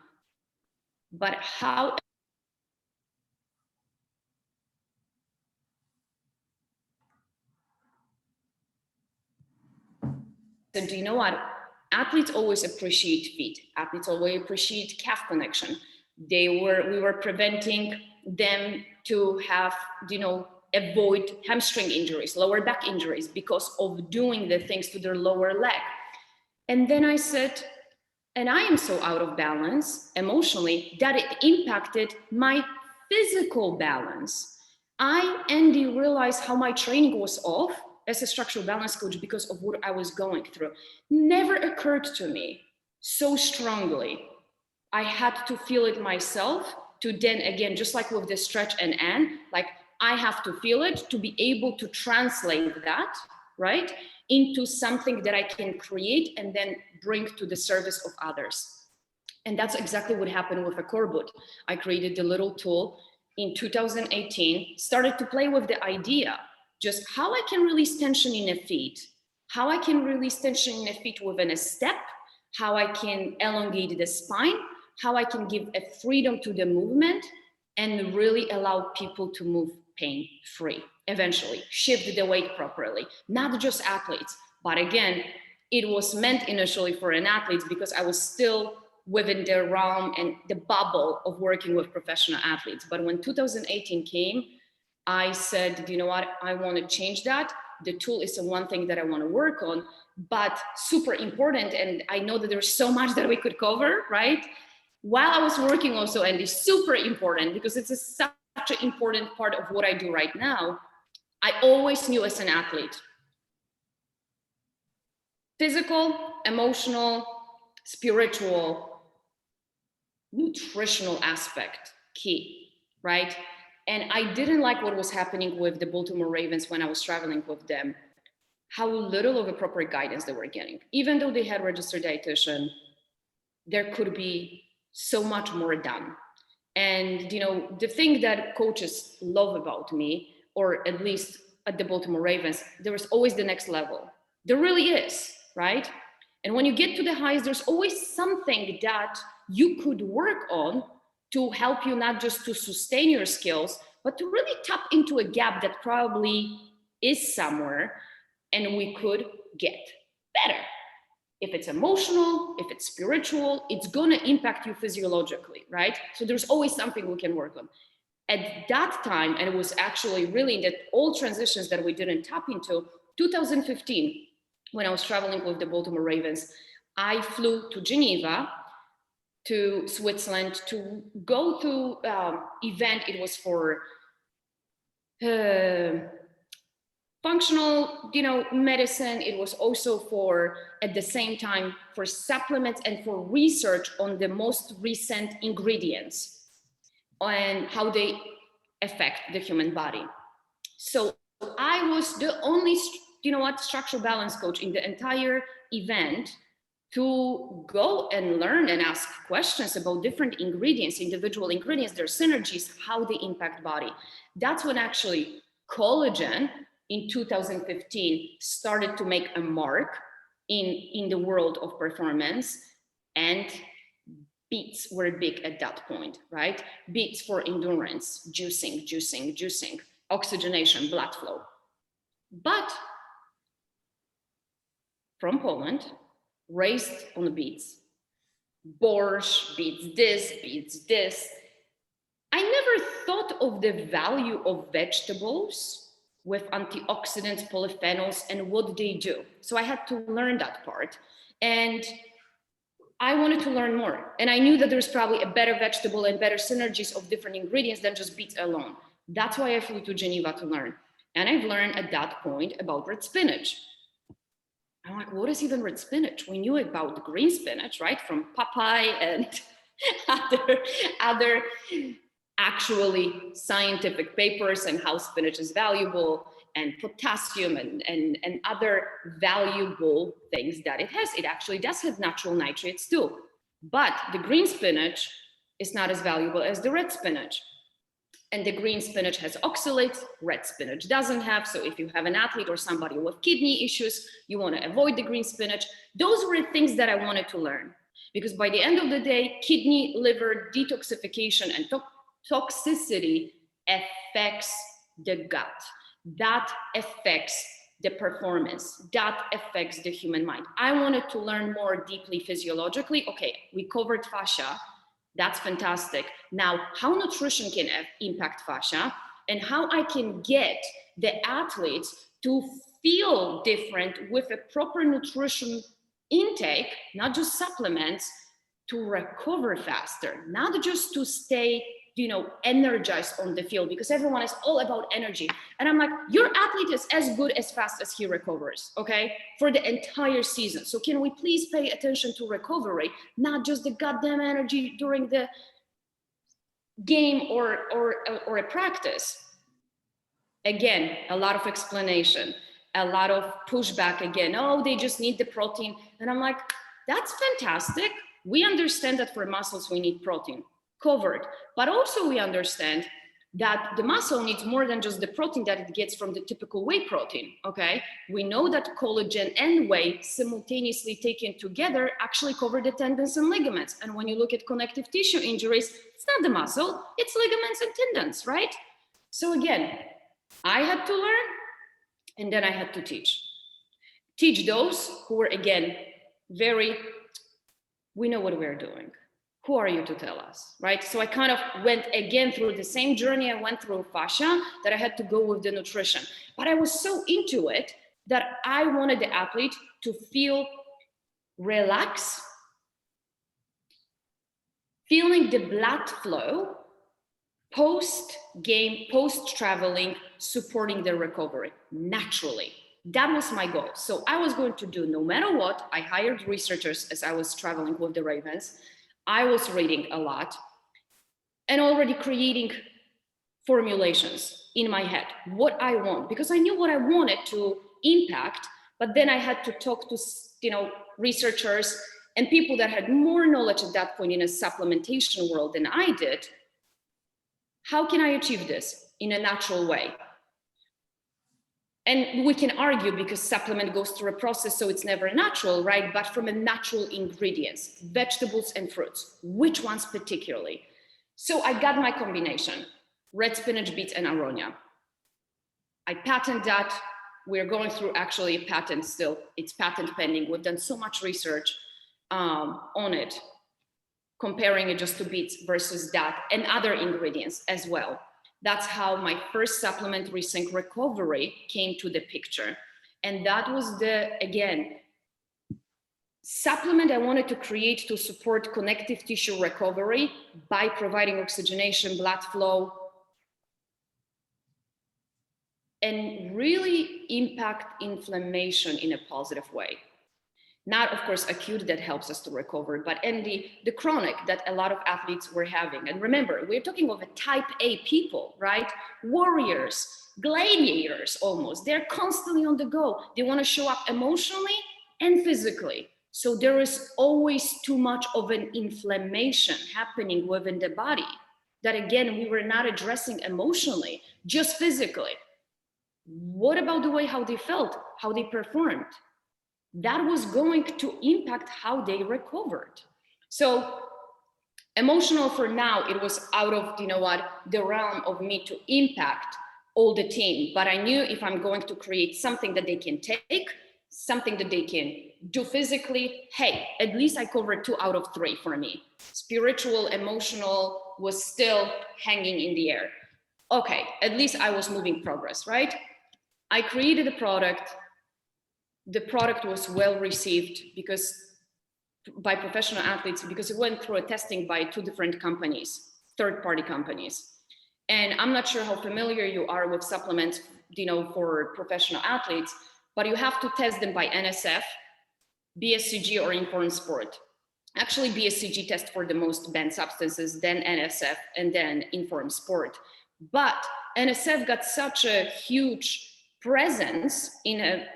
but how. And do you know what? Athletes always appreciate feet. Athletes always appreciate calf connection. We were preventing them to have, avoid hamstring injuries, lower back injuries, because of doing the things to their lower leg. And then I said, and I am so out of balance emotionally that it impacted my physical balance. Andy, realized how my training was off as a structural balance coach because of what I was going through. Never occurred to me so strongly. I had to feel it myself to then, again, just like with the stretch and Ann, like I have to feel it to be able to translate that, right, into something that I can create and then bring to the service of others. And that's exactly what happened with a core boot. I created the little tool in 2018, started to play with the idea, just how I can release tension in a feet, how I can release tension in a feet within a step, how I can elongate the spine, how I can give a freedom to the movement and really allow people to move pain-free, eventually shift the weight properly, not just athletes. But again, it was meant initially for an athlete because I was still within their realm and the bubble of working with professional athletes. But when 2018 came, I said, you know what, I want to change that. The tool is the one thing that I want to work on, but super important. And I know that there's so much that we could cover, right? While I was working also, and it's super important because it's such an important part of what I do right now. I always knew as an athlete, physical, emotional, spiritual, nutritional aspect, key, right? And I didn't like what was happening with the Baltimore Ravens when I was traveling with them, how little of appropriate guidance they were getting. Even though they had registered dietitian, there could be so much more done. And the thing that coaches love about me, or at least at the Baltimore Ravens, there is always the next level. There really is, right? And when you get to the highs, there's always something that you could work on to help you not just to sustain your skills, but to really tap into a gap that probably is somewhere and we could get better. If it's emotional, if it's spiritual, it's gonna impact you physiologically, right? So there's always something we can work on. At that time, and it was actually really in the old transitions that we didn't tap into, 2015, when I was traveling with the Baltimore Ravens, I flew to Geneva, to Switzerland, to go to event. It was for functional, medicine. It was also for, at the same time, for supplements and for research on the most recent ingredients and how they affect the human body. So I was the only, structural balance coach in the entire event to go and learn and ask questions about different ingredients, individual ingredients, their synergies, how they impact body. That's when actually collagen in 2015 started to make a mark in the world of performance, and beets were big at that point, right? Beets for endurance, juicing, oxygenation, blood flow. But from Poland, raised on the beets, borscht, beets this. I never thought of the value of vegetables with antioxidants, polyphenols, and what they do. So I had to learn that part. And I wanted to learn more. And I knew that there's probably a better vegetable and better synergies of different ingredients than just beets alone. That's why I flew to Geneva to learn. And I've learned at that point about red spinach. I'm like, what is even red spinach? We knew about the green spinach, right? From Popeye and other actually scientific papers, and how spinach is valuable, and potassium and other valuable things that it has. It actually does have natural nitrates too. But the green spinach is not as valuable as the red spinach. And the green spinach has oxalates, red spinach doesn't have. So if you have an athlete or somebody with kidney issues, you want to avoid the green spinach. Those were things that I wanted to learn, because by the end of the day, kidney, liver detoxification and toxicity affects the gut. That affects the performance. That affects the human mind. I wanted to learn more deeply physiologically. Okay, we covered fascia. That's fantastic. Now, how nutrition can impact fascia, and how I can get the athletes to feel different with a proper nutrition intake, not just supplements, to recover faster, not just to stay energized on the field, because everyone is all about energy. And I'm like, your athlete is as good as fast as he recovers, okay, for the entire season. So can we please pay attention to recovery, not just the goddamn energy during the game or a practice? Again, a lot of explanation, a lot of pushback again. Oh, they just need the protein. And I'm like, that's fantastic. We understand that for muscles, we need protein. Covered. But also we understand that the muscle needs more than just the protein that it gets from the typical whey protein, okay? We know that collagen and whey simultaneously taken together actually cover the tendons and ligaments. And when you look at connective tissue injuries, it's not the muscle, it's ligaments and tendons, right? So again, I had to learn, and then I had to teach. Teach those who were, again, we know what we're doing. Who are you to tell us, right? So I kind of went again through the same journey I went through fascia, that I had to go with the nutrition. But I was so into it that I wanted the athlete to feel relaxed, feeling the blood flow post-game, post-traveling, supporting their recovery naturally. That was my goal. So I was going to do, no matter what, I hired researchers as I was traveling with the Ravens. I was reading a lot and already creating formulations in my head, what I want, because I knew what I wanted to impact, but then I had to talk to, researchers and people that had more knowledge at that point in a supplementation world than I did. How can I achieve this in a natural way? And we can argue, because supplement goes through a process, so it's never natural, right? But from a natural ingredients, vegetables and fruits, which ones particularly? So I got my combination, red spinach, beets, and aronia. I patented that. we're going through actually a patent still. It's patent pending. We've done so much research on it, comparing it just to beets versus that and other ingredients as well. That's how my first supplement Resync Recovery came to the picture. And that was the, again, supplement I wanted to create to support connective tissue recovery by providing oxygenation, blood flow, and really impact inflammation in a positive way. Not, of course, acute that helps us to recover, but in the chronic that a lot of athletes were having. And remember, we're talking of a type A people, right? Warriors, gladiators almost. They're constantly on the go. They want to show up emotionally and physically. So there is always too much of an inflammation happening within the body that, again, we were not addressing emotionally, just physically. What about the way how they felt, how they performed? That was going to impact how they recovered. So emotional for now, it was out of, you know what, the realm of me to impact all the team. But I knew if I'm going to create something that they can take, something that they can do physically, hey, at least I covered 2 out of 3 for me. Spiritual, emotional was still hanging in the air. Okay, at least I was moving progress, right? I created a product. The product was well received because by professional athletes, because it went through a testing by 2 different companies, third-party companies. And I'm not sure how familiar you are with supplements, you know, for professional athletes, but you have to test them by NSF, BSCG, or Informed Sport. Actually, BSCG tests for the most banned substances, then NSF, and then Informed Sport. But NSF got such a huge presence in a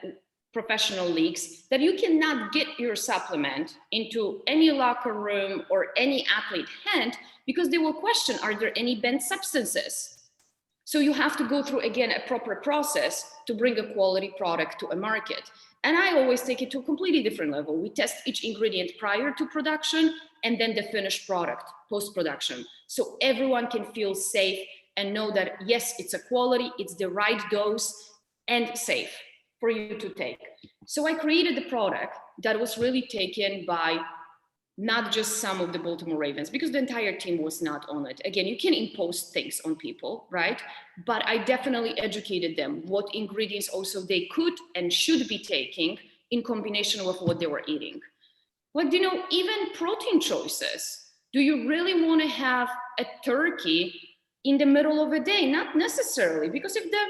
professional leagues that you cannot get your supplement into any locker room or any athlete hand because they will question, are there any banned substances? So you have to go through, again, a proper process to bring a quality product to a market. And I always take it to a completely different level. We test each ingredient prior to production and then the finished product post-production. So everyone can feel safe and know that, yes, it's a quality, it's the right dose and safe for you to take. So I created a product that was really taken by not just some of the Baltimore Ravens, because the entire team was not on it. Again, you can impose things on people, right? But I definitely educated them what ingredients also they could and should be taking in combination with what they were eating. Like, you know, even protein choices. Do you really want to have a turkey in the middle of a day? Not necessarily, because if the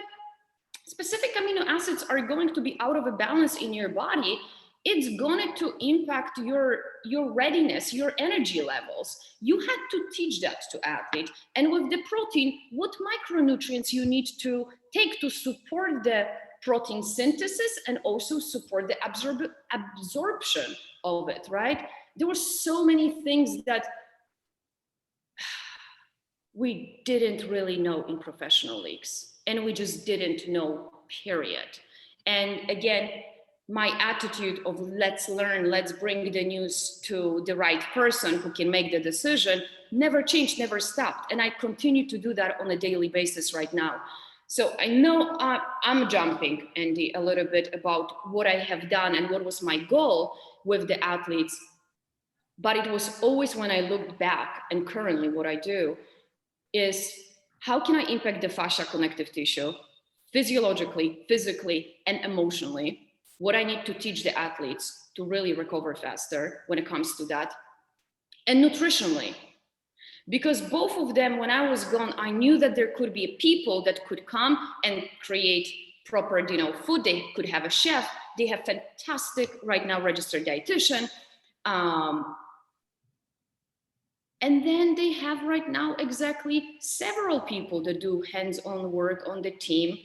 specific amino acids are going to be out of a balance in your body, it's going to impact your readiness, your energy levels. You had to teach that to athletes. And with the protein, what micronutrients you need to take to support the protein synthesis and also support the absorption of it, right? There were so many things that we didn't really know in professional leagues. And we just didn't know, period. And again, my attitude of let's learn, let's bring the news to the right person who can make the decision never changed, never stopped. And I continue to do that on a daily basis right now. So I know I'm jumping, Andy, a little bit about what I have done and what was my goal with the athletes. But it was always, when I looked back and currently what I do is, how can I impact the fascia connective tissue physiologically, physically, and emotionally? What I need to teach the athletes to really recover faster when it comes to that. And nutritionally, because both of them, when I was gone, I knew that there could be people that could come and create proper, you know, food. They could have a chef. They have fantastic, right now, registered dietitian. And then they have right now exactly several people that do hands-on work on the team.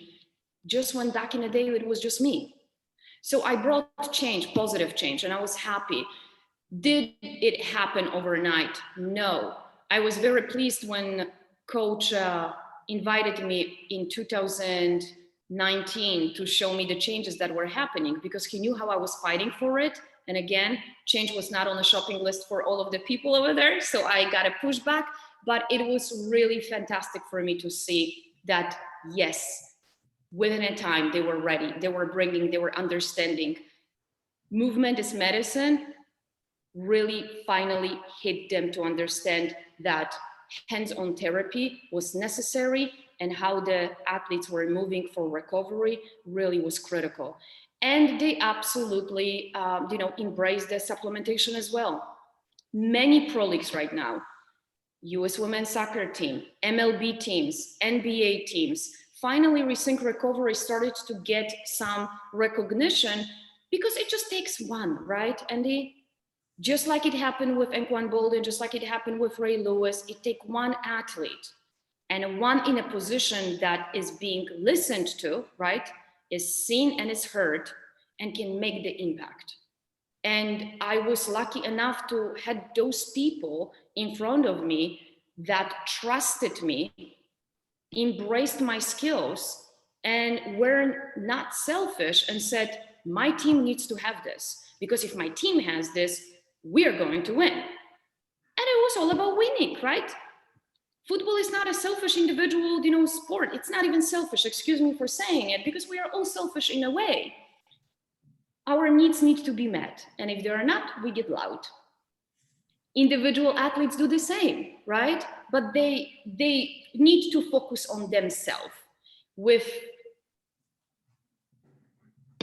Just when back in the day, it was just me. So I brought change, positive change, and I was happy. Did it happen overnight? No. I was very pleased when coach invited me in 2019 to show me the changes that were happening, because he knew how I was fighting for it. And again, change was not on the shopping list for all of the people over there. So I got a pushback, but it was really fantastic for me to see that, yes, within a time they were ready. They were understanding movement is medicine, really finally hit them to understand that hands-on therapy was necessary, and how the athletes were moving for recovery really was critical. And they absolutely, embraced the supplementation as well. Many pro leagues right now, US women's soccer team, MLB teams, NBA teams, finally Resync Recovery started to get some recognition, because it just takes one, right? And just like it happened with Anquan Bolden, just like it happened with Ray Lewis, it takes one athlete and one in a position that is being listened to, right? Is seen and is heard and can make the impact. And I was lucky enough to have those people in front of me that trusted me, embraced my skills, and were not selfish and said, my team needs to have this, because if my team has this, we're going to win. And it was all about winning, right? Football is not a selfish individual, sport. It's not even selfish, excuse me for saying it, because we are all selfish in a way. Our needs need to be met. And if they are not, we get loud. Individual athletes do the same, right? But they need to focus on themselves.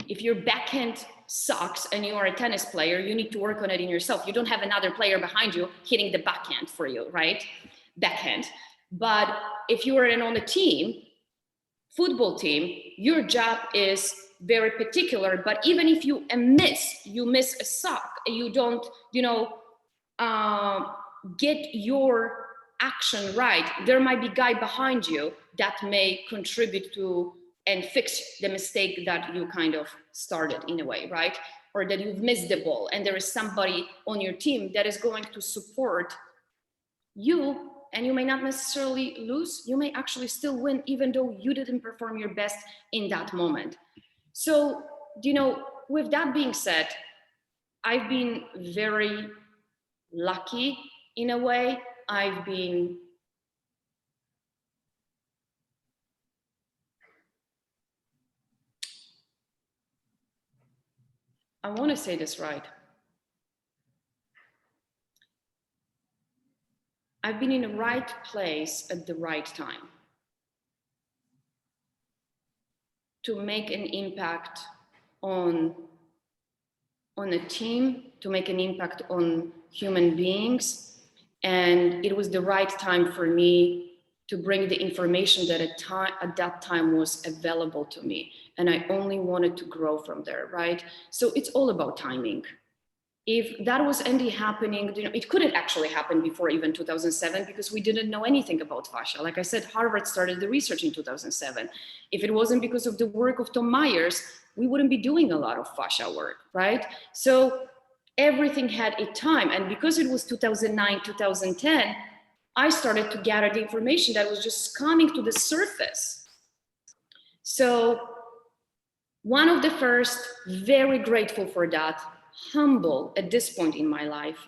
If your backhand sucks and you are a tennis player, you need to work on it in yourself. You don't have another player behind you hitting the backhand for you, right? Backhand. But if you are on a team, football team, your job is very particular. But even if you miss a sock, you don't, get your action right, there might be a guy behind you that may contribute to and fix the mistake that you kind of started in a way, right? Or that you've missed the ball, and there is somebody on your team that is going to support you, and you may not necessarily lose, you may actually still win, even though you didn't perform your best in that moment. So, with that being said, I've been very lucky in a way. I want to say this right. I've been in the right place at the right time to make an impact on a team, to make an impact on human beings. And it was the right time for me to bring the information that at that time was available to me. And I only wanted to grow from there, right? So it's all about timing. If that was only happening, it couldn't actually happen before even 2007, because we didn't know anything about fascia. Like I said, Harvard started the research in 2007. If it wasn't because of the work of Tom Myers, we wouldn't be doing a lot of fascia work, right? So everything had a time. And because it was 2009, 2010, I started to gather the information that was just coming to the surface. So one of the first, very grateful for that, humble at this point in my life,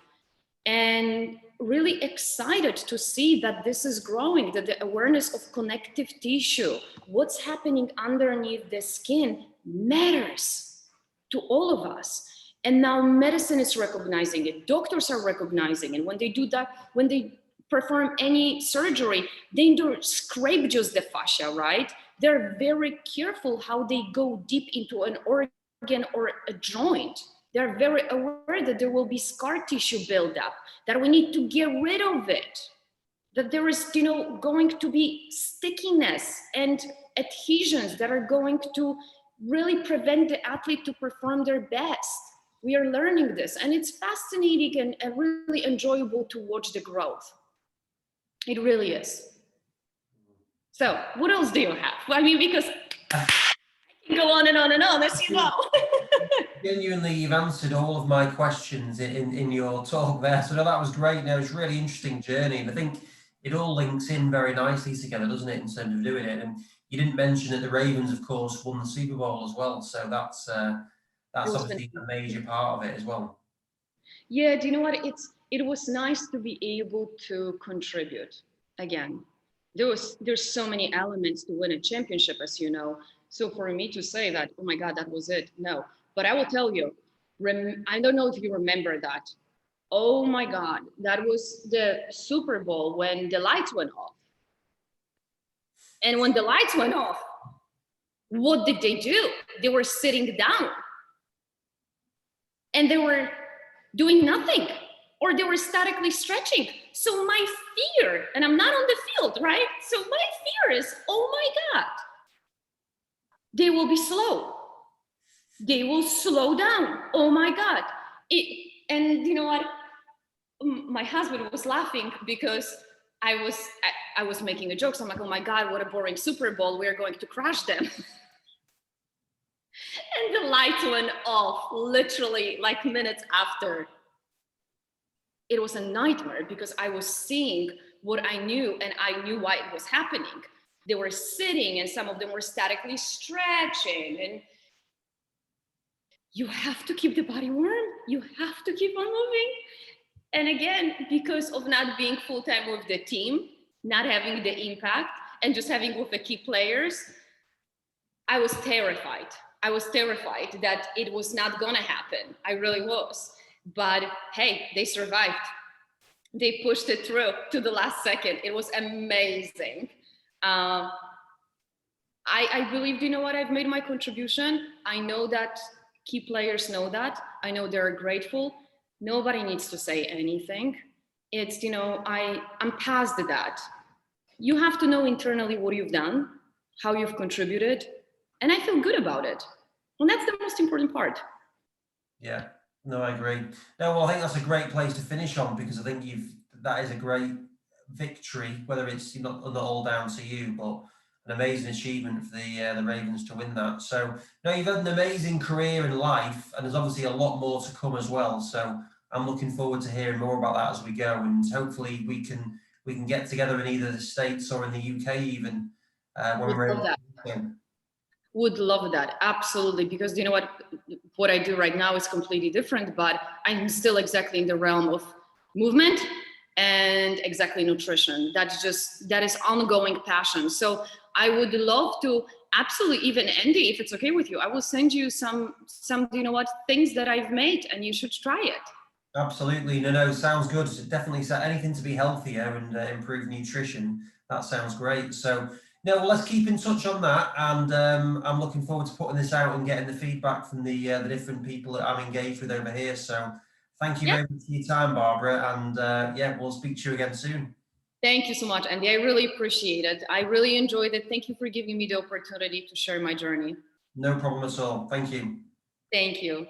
and really excited to see that this is growing, that the awareness of connective tissue, what's happening underneath the skin, matters to all of us. And now medicine is recognizing it, doctors are recognizing it. When they do that, when they perform any surgery, they don't scrape just the fascia, right? They're very careful how they go deep into an organ or a joint. They're very aware that there will be scar tissue buildup, that we need to get rid of it, that there is, going to be stickiness and adhesions that are going to really prevent the athlete to perform their best. We are learning this, and it's fascinating and really enjoyable to watch the growth. It really is. So what else do you have? I mean, because I can go on and on and on, as you know. Genuinely, you've answered all of my questions in your talk there. So no, that was great. No, it's a really interesting journey. And I think it all links in very nicely together, doesn't it, in terms of doing it? And you didn't mention that the Ravens, of course, won the Super Bowl as well. So that's obviously a major part of it as well. Yeah, do you know what? It was nice to be able to contribute again. There's so many elements to win a championship, as you know. So for me to say that, oh my God, that was it, no. But I will tell you, I don't know if you remember that. Oh my God, that was the Super Bowl when the lights went off. And when the lights went off, what did they do? They were sitting down and they were doing nothing, or they were statically stretching. So my fear, and I'm not on the field, right? So my fear is, oh my God, they will be slow. They will slow down. Oh my God. And you know what? My husband was laughing because I was making a joke. So I'm like, oh my God, what a boring Super Bowl. We're going to crash them. And the lights went off literally like minutes after. It was a nightmare because I was seeing what I knew, and I knew why it was happening. They were sitting and some of them were statically stretching, and you have to keep the body warm. You have to keep on moving. And again, because of not being full-time with the team, not having the impact, and just having with the key players, I was terrified. I was terrified that it was not gonna happen. I really was. But hey, they survived. They pushed it through to the last second. It was amazing. I believe, you know what, I've made my contribution. I know that key players know that. I know they're grateful. Nobody needs to say anything. It's, you know, I'm past that. You have to know internally what you've done, how you've contributed, and I feel good about it. And that's the most important part. Yeah, no, I agree. No, well, I think that's a great place to finish on, because I think that is a great victory, whether it's not all down to you, but an amazing achievement for the Ravens to win that. So, no, you've had an amazing career in life, and there's obviously a lot more to come as well. So, I'm looking forward to hearing more about that as we go, and hopefully we can get together in either the States or in the UK even when we're able to. Would love that, absolutely, because you know what I do right now is completely different, but I'm still exactly in the realm of movement and exactly nutrition. That is ongoing passion. So I would love to, absolutely, even Andy, if it's okay with you, I will send you some you know what, things that I've made, and you should try it. Absolutely, no, sounds good. Definitely, anything to be healthier and improve nutrition. That sounds great. So, no, well, let's keep in touch on that, and I'm looking forward to putting this out and getting the feedback from the different people that I'm engaged with over here. So, thank you very much for your time, Barbara, and yeah, we'll speak to you again soon. Thank you so much, Andy. I really appreciate it. I really enjoyed it. Thank you for giving me the opportunity to share my journey. No problem at all. Thank you. Thank you.